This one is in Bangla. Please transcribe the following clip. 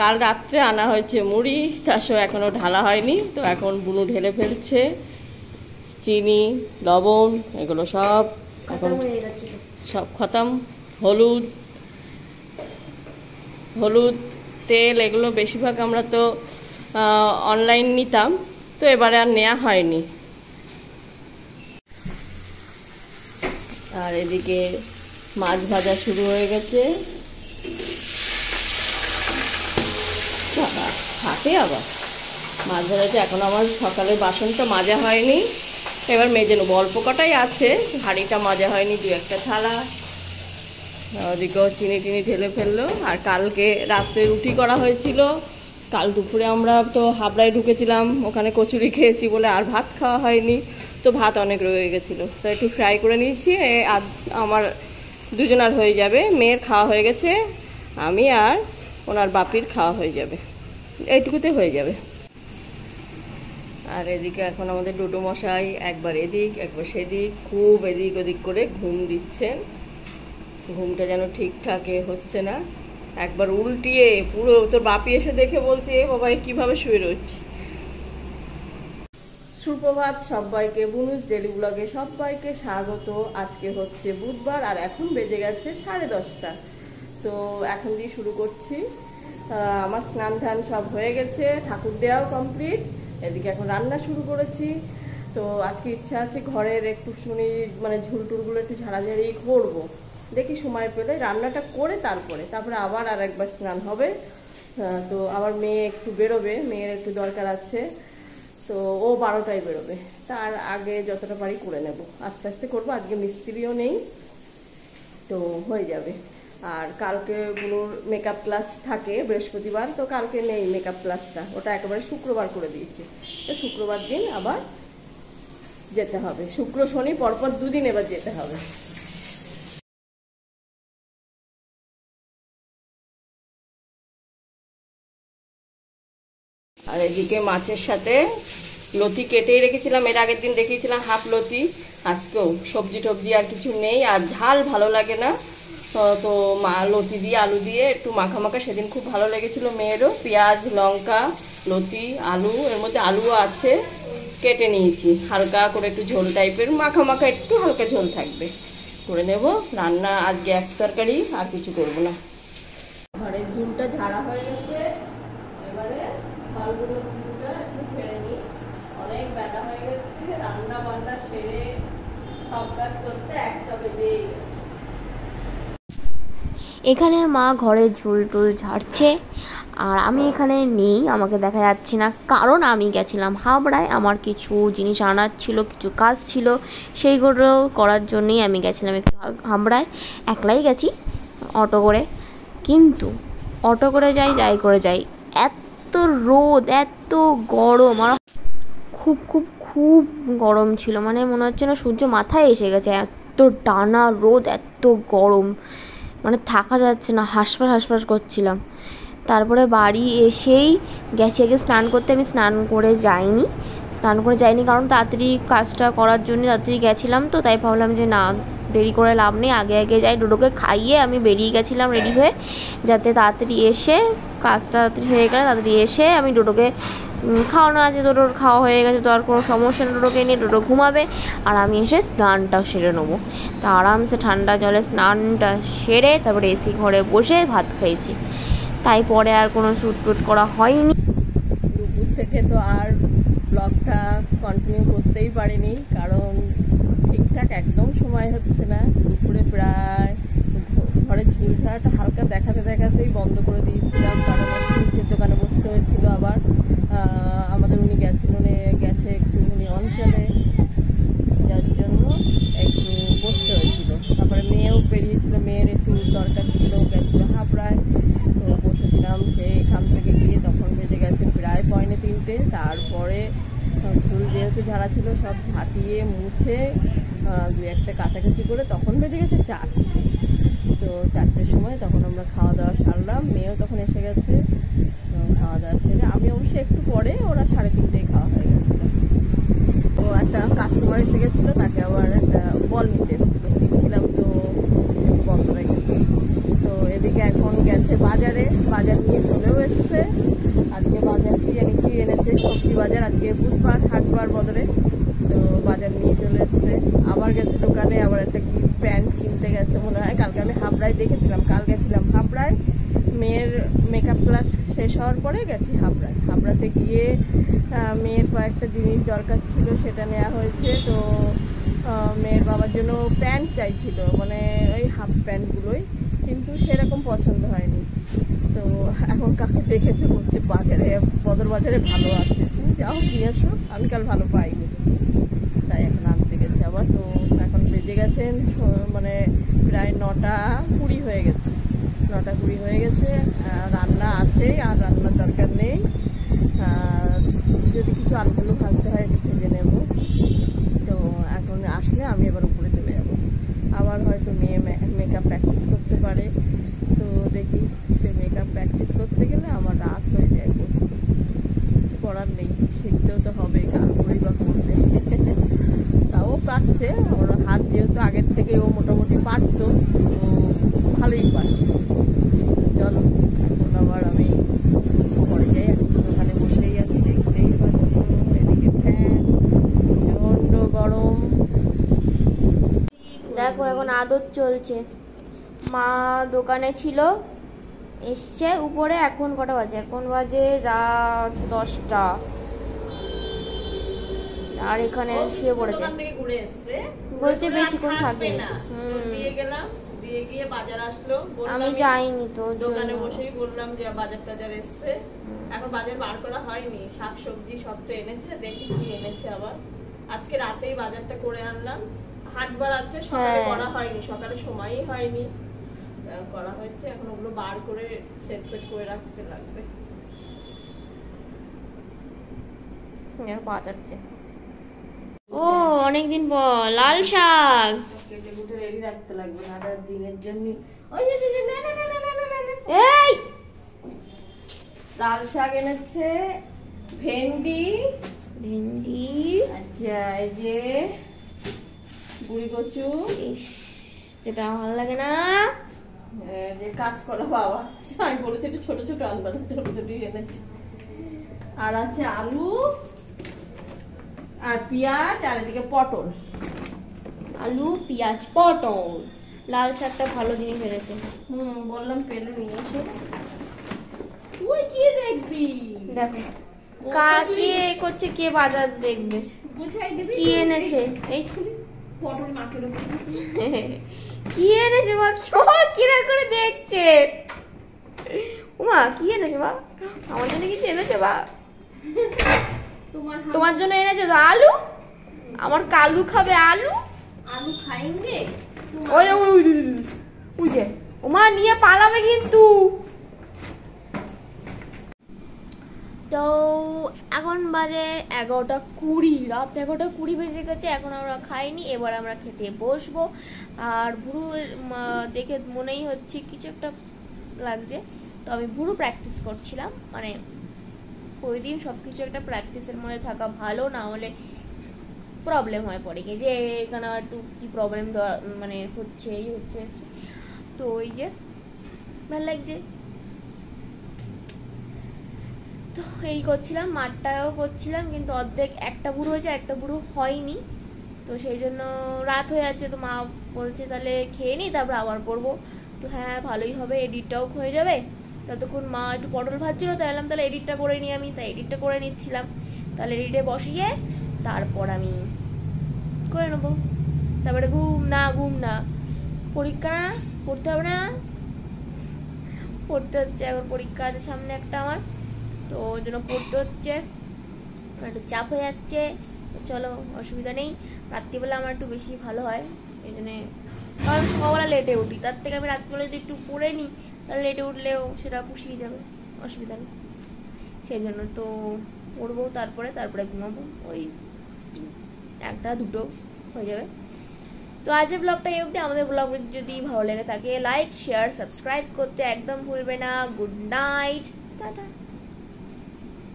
কাল রাত্রে আনা হয়েছে মুড়ি, তার সঙ্গে এখনও ঢালা হয়নি। তো এখন বুনু ঢেলে ফেলছে, চিনি লবণ এগুলো সব এখন সব খতম। হলুদ হলুদ তেল এগুলো বেশিরভাগ আমরা তো অনলাইন নিতাম, তো এবারে আর নেওয়া হয়নি। আর এদিকে মাছ ভাজা শুরু হয়ে গেছে। থাকে আবার মাছ ভাজাটা এখন আমার সকালের বাসনটা মাজা হয়নি, এবার মেজে নেবো। অল্প কটাই আছে, হাঁড়িটা মাজা হয়নি, দু একটা থালা। ওদিকেও চিনি টিনি ঢেলে ফেললো। আর কালকে রাত্রে রুটি করা হয়েছিল, কাল দুপুরে আমরা তো হাবড়ায় ঢুকেছিলাম, ওখানে কচুরি খেয়েছি বলে আর ভাত খাওয়া হয়নি, তো ভাত অনেক রয়ে গেছিলো, তো একটু ফ্রাই করে নিয়েছি। আমার দুজনার হয়ে যাবে, মেয়ের খাওয়া হয়ে গেছে, আমি আর ওনার বাপির খাওয়া হয়ে যাবে, এইটুকুতে হয়ে যাবে। আর এদিকে এখন আমাদের ডুডু মশাই একবার এদিক একবার সেদিক খুব এদিক ওদিক করে ঘুম দিচ্ছেন। ঘুমটা যেন ঠিকঠাক হচ্ছে না, একবার উল্টিয়ে পুরো। তোর বাপি এসে দেখে বলছে, এ বাবা কিভাবে শুয়ে রয়েছে। সুপ্রভাত সবাইকে, বুনুস ডেলি ব্লগে সবাইকে স্বাগত। আজকে হচ্ছে বুধবার আর এখন বেজে গেছে 10:30। তো এখন দিয়ে শুরু করছি। আমার স্নান ধান সব হয়ে গেছে, ঠাকুর দেওয়াও কমপ্লিট। এদিকে এখন রান্না শুরু করেছি। তো আজকে ইচ্ছা আছে ঘরের একটু শুনি মানে ঝুলটুলগুলো একটু ঝাড়াঝাড়ি করবো, দেখি সময় পেলে রান্নাটা করে তারপরে আবার আর একবার স্নান হবে। তো আবার মেয়ে একটু বেরোবে, মেয়ের একটু দরকার আছে, তো ও 12টায় বেরোবে, তার আগে যতটা পারি করে নেব, আস্তে আস্তে করবো। আজকে মিস্ত্রিও নেই, তো হয়ে যাবে। আর কালকে বুনুর মেকআপ ক্লাস থাকে বৃহস্পতিবার, তো কালকে নেই মেকআপ ক্লাসটা, ওটা একেবারে শুক্রবার করে দিয়েছে। তো শুক্রবার দিন আবার যেতে হবে, শুক্র শনি পরপর দুদিন এবার যেতে হবে। আর এদিকে মাছের সাথে লতি কেটেই রেখেছিলাম, এর আগের দিন দেখিয়েছিলাম হাফ লতি। আজকেও সবজি টবজি আর কিছু নেই, আর ঝাল ভালো লাগে না, তো লতি দিয়ে আলু দিয়ে একটু মাখা মাখা, সেদিন খুব ভালো লেগেছিল মেয়েরও। পেঁয়াজ লঙ্কা লতি আলু, এর মধ্যে আলুও আছে, কেটে নিয়েছি হালকা করে, একটু ঝোল টাইপের মাখা মাখা, একটু হালকা ঝোল থাকবে, করে নেব রান্না। আজকে এক তরকারি, আর কিছু করবো না। ঘরের ঝুলটা ঝাড়া হয়ে গেছে, এবারে ফলগুলো ঝুলটা একটু ফেলে নিই। অনেক বেলা হয়ে গেছে, রান্না বান্না সেরে সব কাজ করতে 1টা বেজেই গেছে। এখানে মা ঘরের ঝুল টুল ঝাড়ছে, আর আমি এখানে নেই, আমাকে দেখা যাচ্ছে না, কারণ আমি গেছিলাম হাবড়ায়। আমার কিছু জিনিস আনার ছিল, কিছু কাজ ছিল, সেইগুলো করার জন্যই আমি গেছিলাম একটু হাবড়ায়। একলাই গেছি অটো করে, কিন্তু অটো করে যাই করে যাই, এত রোদ এত গরম, আর খুব খুব খুব গরম ছিল, মানে মনে হচ্ছে না সূর্য মাথায় এসে গেছে, এত টানা রোদ এত গরম, মানে থাকা যাচ্ছে না, হাঁসফাঁস করছিলাম। তারপরে বাড়ি এসেই গেছি আগে স্নান করতে, আমি স্নান করে যাইনি কারণ তাড়াতাড়ি কাজটা করার জন্য তাড়াতাড়ি গেছিলাম, তো তাই ভাবলাম যে না দেরি করে লাভ নেই, আগে যাই। ডোডোকে খাইয়ে আমি বেরিয়ে গেছিলাম রেডি হয়ে, যাতে তাড়াতাড়ি এসে কাজটা তাড়াতাড়ি হয়ে গেলে তাড়াতাড়ি এসে আমি ডোডোকে খাওয়ানো আছে, ডোডোর খাওয়া হয়ে গেছে, তো আর কোনো সমস্যা নেই, ডোডোকে নিয়ে ডোডো ঘুমাবে, আর আমি এসে স্নানটা সেরে নেবো। তা আরামসে ঠান্ডা জলে স্নানটা সেরে তারপরে এসি ঘরে বসে ভাত খাইছি, তাই পরে আর কোনো শ্যুট করা হয়নি। দুপুর থেকে তো আর ব্লগটা কন্টিনিউ করতেই পারিনি, কারণ ঠিকঠাক একদম সময় হচ্ছে না। দুপুরে প্রায় ঘরের ঝুল ঝাড়াটা হালকা দেখাতেই বন্ধ করে দিয়েছিলাম, কারণ নিচের দোকানে বসতে হয়েছিল। আবার আমাদের উনি গেছে একটু উনি অঞ্চলে, যার জন্য একটু বসতে হয়েছিল। তারপরে মেয়েও বেরিয়েছিল, মেয়ের একটু দরকার ছিল, গেছিল হাবড়ায়, তো বসেছিলাম। সে এখান থেকে গিয়ে তখন বেজে গেছে প্রায় 2:45। তারপরে চুল যেহেতু ঝাড়া ছিল সব ঝাঁটিয়ে মুছে 2-1টা কাচাকুচি করে তখন বেজে গেছে 4। তো 4টের সময় তখন আমরা খাওয়া দাওয়া সারলাম, মেয়েও তখন এসে গেছে। খাওয়া দাওয়া সেরে আমি অবশ্যই একটু পরে, ওরা 3:30টায় খাওয়া হয়ে গেছিল। তো একটা কাস্টমার এসে গেছিলো, তাকে আবার একটা বল নিতে দিচ্ছিলাম, তো বন্ধ রেখেছি। তো এদিকে এখন গেছে বাজার নিয়ে চলেও এসছে, একটা কি প্যান্ট কিনতে গেছে মনে হয়। কালকে আমি হাবড়ায় দেখেছিলাম, কাল গেছিলাম হাবড়ায়, মেয়ের মেকআপ ক্লাস শেষ হওয়ার পরে গেছি হাবড়ায়। হাবড়াতে গিয়ে মেয়ের কয়েকটা জিনিস দরকার ছিল, সেটা নেওয়া হয়েছে। তো মেয়ের বাবার জন্য প্যান্ট চাইছিল, মানে ওই হাফ প্যান্টগুলোই, কিন্তু সেরকম পছন্দ হয়নি। তো এখন কাকে দেখেছে বলছে বাজারে, বদর বাজারে ভালো আছে, তুমি যাও নিয়ে আসো, আমি কাল ভালো পাইনি, তাই এখন আনতে গেছে আবার। তো এখন বেজে গেছেন মানে প্রায় 9:20 হয়ে গেছে, 9:20 হয়ে গেছে। রান্না আছে, আর রান্নার দরকার নেই, যদি কিছু আলুগুলো ভাজতে হয় একটু ভেজে নেব। তো এখন আসলে আমি এবার উপরে চলে যাব, আবার হয়তো মেয়ে মেকআপ প্র্যাকটিস করতে পারে। তো দেখি, সে মেকআপ প্র্যাকটিস করতে গেলে আমার রাত হয়ে যায় প্রচুর, কিছু করার নেই, শিখতেও তো হবে, গান করেই বা করতে। তাও পারছে, ওর হাত যেহেতু আগের থেকে ও মোটামুটি পারতো, তো ভালোই পারছে। চলো এখন আবার আমি পরে যাই, এখন ওখানে বসেই আছি, দেখতেই পাচ্ছ এদিকে ফ্যান প্রচণ্ড গরম। দেখো এখন আদর চলছে, মা দোকানে ছিল, এসছে উপরে। এখন কটা বাজে? এখন বাজে রাত 10টা, আর এখানে শুয়ে পড়েছে, বলছে বেশিক্ষণ থাকবে না। দিয়ে গিয়ে বাজার আসলো, আমি যাইনি তো, দোকানে বসেই বললাম যে বাজার টাজার এসছে। এখন বাজার বার করা হয়নি, শাকসবজি সব তো এনেছে, দেখি কি এনেছে আবার। আজকে রাতেই বাজারটা করে আনলাম, হাটবার আছে, সকালে করা হয়নি, সকালে সময়ই হয়নি, করা হয়েছে। এখন ওগুলো বার করে সেট ফেট করে রাখতে লাগবে। বাজাচ্ছে ও অনেকদিন পর লাল শাক কেটে কুটে রেডি রাখতে লাগবে, না দিনের জন্য। এই লাল শাক এনেছে, ভেন্ডি, আচ্ছা এই যে বুড়ি কচু, যেটা ভালো লাগে না, যে কাঁচকলা, বাবা আমি বলেছি একটু ছোট ছোট আনবা, ছোট ছোটই এনেছে। আর আছে আলু আর পেঁয়াজ, আর এদিকে পটল। আলু পেঁয়াজ পটল, লাল শাকটা ভালো জিনিস এনেছে। বললাম পেলে নিয়ে এসো। তুই কি দেখবি? দেখো কাকে করছে, কে বাজার দেখবে, বুঝাই দিবি কি এনেছে। এই পটল মাখের উপর কি এনেছে মা, কিরা করে দেখছে। উমা কি এনেছে বা, আমার জন্য কিছু এনেছে বা? তোমার জন্য এনেছে তো আলু, আমার কালু খাবে আলু, আলু খাইঙ্গে। ওই ওই যে উমা নিয়ে পালাবে কিন্তু। তো এখন বাজে 11:20, রাত 11:20 বেজে গেছে, এখন আমরা খাইনি, এবার আমরা খেতে বসবো। আর ভুরু দেখে মনেই হচ্ছে কিছু একটা লাগছে, তো আমি ভুরু প্র্যাকটিস করছিলাম, মানে ওই দিন সব কিছু একটা প্র্যাকটিসের মধ্যে থাকা ভালো, না হলে প্রবলেম হয় পরে গিয়ে, যে এখানে একটু কি প্রবলেম মানে হচ্ছে, এই হচ্ছে। তো ওই যে ভালো লাগছে, তো এই করছিলাম, মাঠটাও করছিলাম, কিন্তু অর্ধেক একটা বুড়ো হয়েছে, একটা বুড়ো হয়নি, তো সেই জন্য রাত হয়ে যাচ্ছে। তো মা বলছে তাহলে খেয়ে নিই, তারপর আবার করবো। তো হ্যাঁ ভালোই হবে, এডিটটাও হয়ে যাবে। ততক্ষণ মা একটু পটল ভাজছিল, তাই বললাম তাহলে এডিটটা করে নিই আমি, তাই এডিটটা করে নিচ্ছিলাম। তাহলে এডিটে বসিয়ে তারপর আমি করে নেবো। তারপরে ঘুম না, পরীক্ষা না, পড়তে হবে না, পড়তে হচ্ছে, এখন পরীক্ষা আছে সামনে একটা আমার, তো ওই জন্য পড়তে হচ্ছে, একটু চাপ হয়ে যাচ্ছে। চলো অসুবিধা নেই, রাত্রিবেলা আমার একটু বেশি ভালো হয়, এই জন্যে, কারণ সকালবেলা লেটে উঠি, তার থেকে আমি রাত্রিবেলা যদি একটু পড়ে নিই, তাহলে লেটে উঠলেও সেটা পুষিয়ে যাবে, অসুবিধা নেই। সেই জন্য তো পড়বো, তারপরে ঘুমাবো, ওই 1-2 হয়ে যাবে। তো আজকের ব্লগটা এই অবধি। আমাদের ব্লগ যদি ভালো লেগে থাকে লাইক শেয়ার সাবস্ক্রাইব করতে একদম ভুলবে না। Good night, tata.